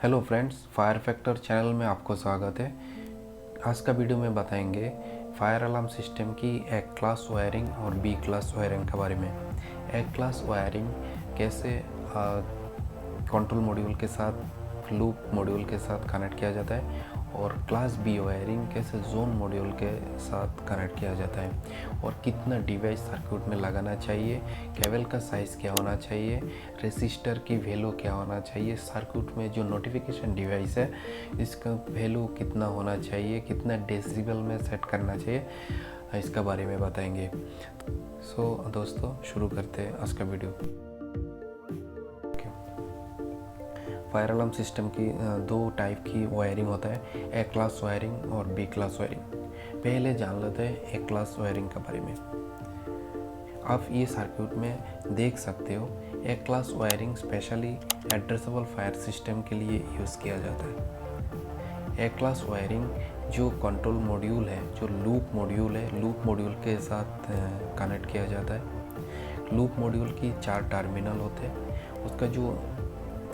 Hello friends, fire factor channel में आपको स्वागत है। आज का वीडियो में बताएंगे फायर अलार्म सिस्टम की ए क्लास वायरिंग और बी क्लास वायरिंग के बारे में। ए क्लास वायरिंग कैसे कंट्रोल मॉड्यूल के साथ, लूप मॉड्यूल के साथ कनेक्ट किया जाता है और क्लास बी वायरिंग कैसे जोन मॉड्यूल के साथ कनेक्ट किया जाता है और कितना डिवाइस सर्किट में लगाना चाहिए, केबल का साइज़ क्या होना चाहिए, रेसिस्टर की वैल्यू क्या होना चाहिए, सर्किट में जो नोटिफिकेशन डिवाइस है इसका वैल्यू कितना होना चाहिए, कितना डेसिबल में सेट करना चाहिए, इसका बारे में बताएंगे। सो दोस्तों, शुरू करते हैं आज का वीडियो। फायर अलार्म सिस्टम की दो टाइप की वायरिंग होता है, ए क्लास वायरिंग और बी क्लास वायरिंग। पहले जान लेते हैं ए क्लास वायरिंग के बारे में। आप ये सर्किट में देख सकते हो, A class wiring specially addressable fire system के लिए यूज़ किया जाता है। ए क्लास वायरिंग जो कंट्रोल मॉड्यूल है, जो लूप मॉड्यूल है, लूप मॉड्यूल के साथ कनेक्ट किया जाता है। लूप मॉड्यूल की 4 टर्मिनल होते हैं, उसका जो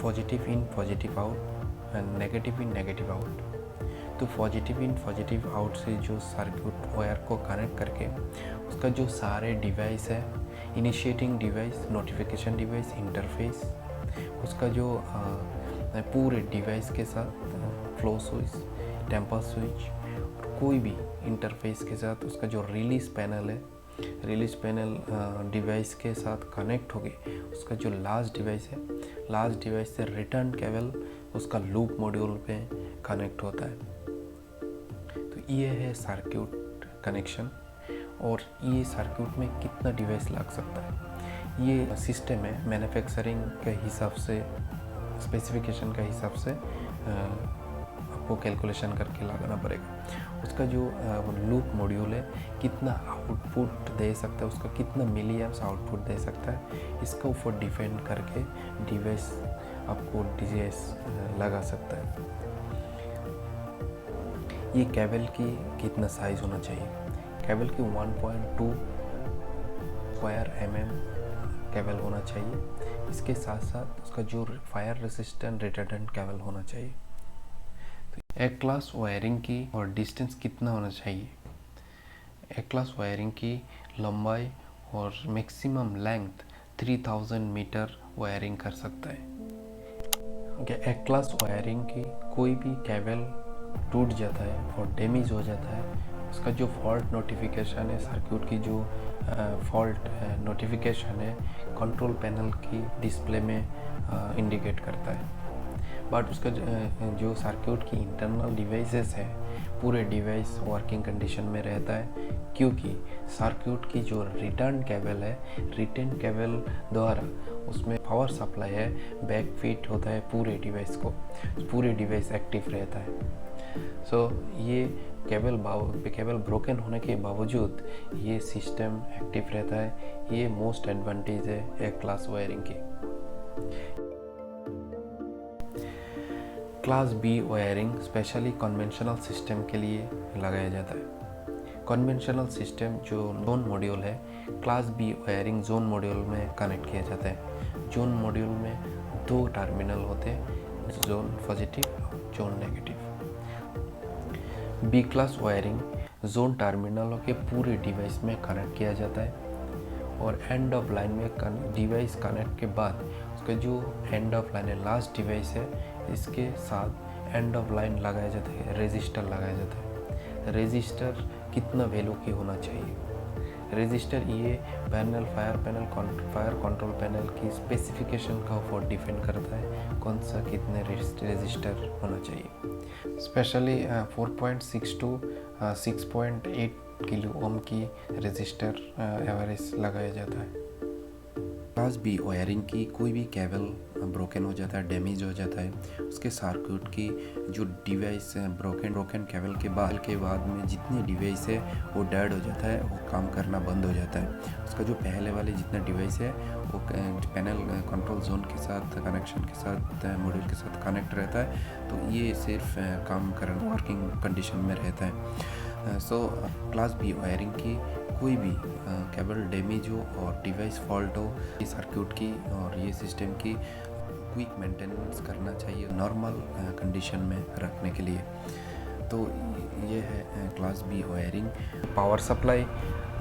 positive in positive out and negative in negative out. तो पॉजिटिव इन पॉजिटिव आउट से जो सर्किट वायर को कनेक्ट करके उसका जो सारे डिवाइस है, initiating device, notification device, interface, उसका जो पूरे डिवाइस के साथ फ्लो स्विच, टेम्पर स्विच, कोई भी इंटरफेस के साथ उसका जो रिलीज पैनल है, रिलीज पैनल डिवाइस के साथ कनेक्ट हो गए, उसका जो लास्ट डिवाइस है, लास्ट डिवाइस से रिटर्न केबल उसका लूप मॉड्यूल पे कनेक्ट होता है। तो ये है सर्किट कनेक्शन। और ये सर्किट में कितना डिवाइस लग सकता है, ये सिस्टम है मैन्युफैक्चरिंग के हिसाब से, स्पेसिफिकेशन के हिसाब से आपको कैलकुलेशन करके लगाना पड़ेगा। उसका जो लूप मॉड्यूल है कितना आउटपुट दे सकता है, उसका कितना मिली एम्प्स आउटपुट दे सकता है, इसका ऊपर डिपेंड करके डिवाइस आपको डिवाइस लगा सकता है। ये केबल की कितना साइज होना चाहिए, केबल की 1.2 स्क्वायर mm केबल होना चाहिए। इसके साथ साथ उसका जो फायर रेसिस्टेंट रिटर्डेंट केबल होना चाहिए। ए क्लास वायरिंग की और डिस्टेंस कितना होना चाहिए। ए क्लास वायरिंग की लंबाई और मैक्सिमम लेंथ 3000 मीटर वायरिंग कर सकता है। ए क्लास वायरिंग की कोई भी केबल टूट जाता है और डैमेज हो जाता है, उसका जो फॉल्ट नोटिफिकेशन है, सर्किट की जो फॉल्ट नोटिफिकेशन है, कंट्रोल पैनल की डिस्प्ले में इंडिकेट करता है। बट उसका जो सर्किट की इंटरनल डिवाइसेस है, पूरे डिवाइस वर्किंग कंडीशन में रहता है, क्योंकि सर्किट की जो रिटर्न केबल है, रिटर्न केबल द्वारा उसमें पावर सप्लाई है, बैक फीड होता है पूरे डिवाइस को, पूरे डिवाइस एक्टिव रहता है। सो ये केबल ब्रोकन होने के बावजूद ये सिस्टम एक्टिव रहता है। ये मोस्ट एडवांटेज है ए क्लास वायरिंग की। Class B wiring specially conventional system के लिए लगाया जाता है। कन्वेंशनल सिस्टम जो जोन मॉड्यूल है, class B wiring zone module में कनेक्ट किया जाता है। जोन मॉड्यूल में 2 टर्मिनल होते हैं, zone positive, zone negative. B class wiring zone टर्मिनलों के पूरे डिवाइस में कनेक्ट किया जाता है और एंड ऑफ लाइन में डिवाइस कनेक्ट के बाद उसका जो एंड ऑफ लाइन है, लास्ट डिवाइस है, इसके साथ एंड ऑफ लाइन लगाया जाता है, रेजिस्टर लगाया जाता है। रेजिस्टर कितना वैल्यू की होना चाहिए, रेजिस्टर ये पैनल, फायर कंट्रोल पैनल की स्पेसिफिकेशन का ऊपर डिपेंड करता है कौन सा कितने रेजिस्टर होना चाहिए। स्पेशली 4.6 to 6.8 किलो ओम की रेजिस्टर एवरेज लगाया जाता है। क्लास बी वायरिंग की कोई भी केबल ब्रोकन हो जाता है, डैमेज हो जाता है, उसके सर्किट की जो डिवाइस है, ब्रोकन केबल के बाद में जितने डिवाइस है वो डेड हो जाता है, वो काम करना बंद हो जाता है। उसका जो पहले वाले जितना डिवाइस है वो पैनल कंट्रोल जोन के साथ, कनेक्शन के साथ, मॉड्यूल के साथ कनेक्ट रहता है, तो ये सिर्फ काम करना, वर्किंग कंडीशन में रहता है। सो क्लास बी वायरिंग की कोई भी केबल डैमेज हो और डिवाइस फॉल्ट हो, ये सर्किट की और ये सिस्टम की क्विक मेंटेनेंस करना चाहिए नॉर्मल कंडीशन में रखने के लिए। तो ये है class B wiring. Power supply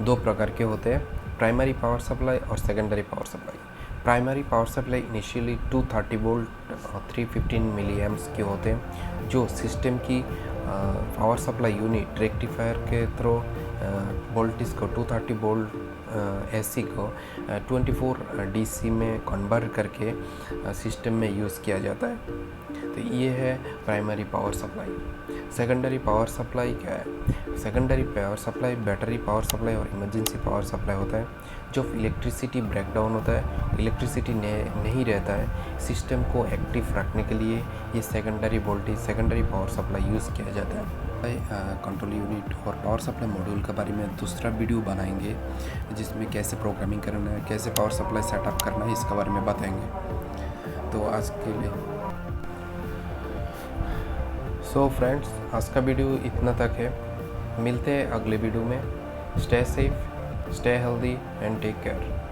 दो प्रकार के होते हैं, प्राइमरी पावर सप्लाई और secondary power supply. Primary power supply initially 230 volt और 315 मिली एम्प्स के होते हैं, जो सिस्टम की पावर सप्लाई यूनिट रेक्टिफायर के थ्रू वोल्टेज को 230 वोल्ट एसी को 24 डीसी में कन्वर्ट करके सिस्टम में यूज़ किया जाता है। तो ये है primary power supply. Secondary power supply क्या है? Secondary power supply battery power supply और इमरजेंसी पावर सप्लाई होता है। जब इलेक्ट्रिसिटी ब्रेकडाउन होता है, इलेक्ट्रिसिटी नहीं रहता है, सिस्टम को एक्टिव रखने के लिए ये secondary voltage secondary power supply use किया जाता है। कंट्रोल यूनिट और पावर सप्लाई मॉड्यूल के बारे में दूसरा वीडियो बनाएंगे, जिसमें कैसे प्रोग्रामिंग करना है, कैसे पावर सप्लाई सेटअप करना है, इसके बारे में बताएंगे। तो आज के लिए सो फ्रेंड्स, आज का वीडियो इतना तक है। मिलते हैं अगले वीडियो में। Stay safe, stay healthy and take care.